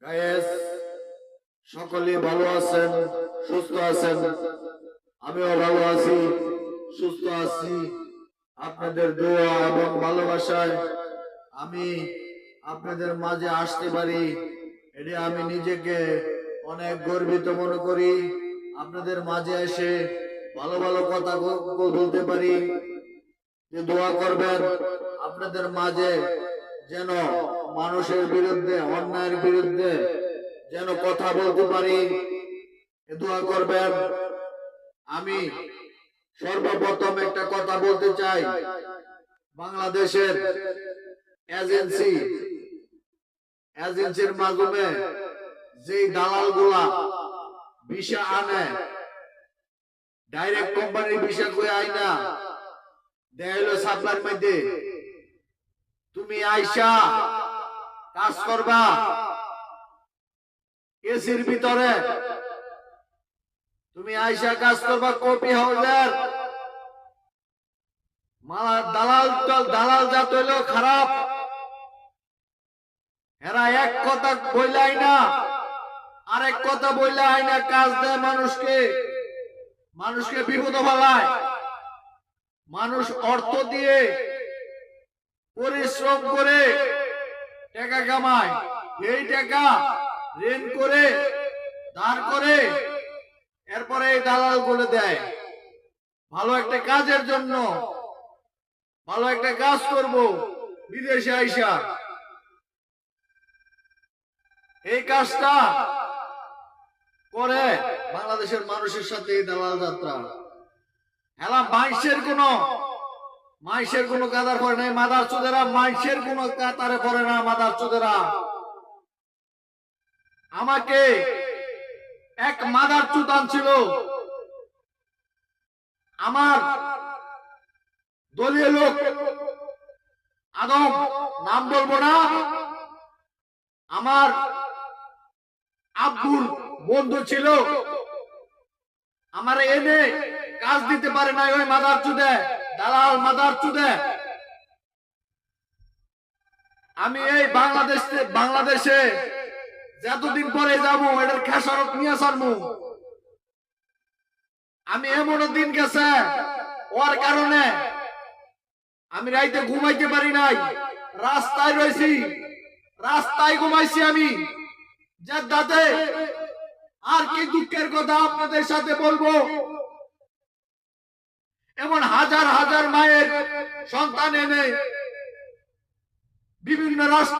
Guys সকলে ভালো আছেন, সুস্থ আছেন। আমিও ভালো আছি, সুস্থ আছি। আপনাদের দোয়া এবং ভালোবাসায় আমি আপনাদের মাঝে আসতে পারি, এটা আমি নিজেকে অনেক গর্বিত মনে করি। আপনাদের মাঝে এসে ভালো ভালো কথা বলতে পারি, যে দোয়া করবেন আপনাদের মাঝে যেন মানুষের বিরুদ্ধে, অন্যায়ের বিরুদ্ধে যেন কথা বলতে পারি, দোয়া করবেন। আমি সর্বপ্রথম একটা কথা বলতে চাই, বাংলাদেশের এজেন্সির মাধ্যমে যেই দালালগুলা ভিসা আনে, ডাইরেক্ট কোম্পানির ভিসা কই আয় না, দেখাইলো সাপ্লাইর মধ্যে তুমি আইসা কাজ করবা এসির ভিতরে, তুমি আইসা কাজ করবা কপি হাউসের। দালাল জাত হইলো খারাপ, এরা এক কথা বইলাই না আরেক কথা বইলাই না, কাজ দেয় মানুষকে বিপদ ফেলায়। মানুষ অর্থ দিয়ে পরিশ্রম করে টাকা কামায়, এই টাকা ঋণ করে ধার করে এরপরে এই দালাল বলে দেয় ভালো একটা কাজের জন্য, ভালো একটা কাজ করব বিদেশে আইসা, এই কাজটা করে বাংলাদেশের মানুষের সাথে এই দালাল যাত্রা। এলা মাইশের কোনো কাতার করে নাই, মাদার চোদেরা মাইশের কোনো কাতারে করে না। মাদার চোদেরা আমাকে এক মাদার চুতান ছিল, আমার দলীয় লোক, আদম নাম বলবো না, আমার আব্বুর বন্ধু ছিল, আমার এনে কাজ দিতে পারে না ওই মাদার চুদে, দালাল মাদার চুদে। আমি এই বাংলাদেশে যতদিন পরে যাবো এটার খেসারত নিয়ে সারমু। আমি এমন দিন গেছে ওর কারণে আমি রাইতে ঘুমাইতে পারি নাই, রাস্তায় রয়েছি, রাস্তায় ঘুমাইছি আমি জেদ্দাতে। আর কি দুঃখের কথা আপনাদের সাথে বলবো, এমন হাজার হাজার মায়ের সন্তান এনে বিভিন্ন রাষ্ট্র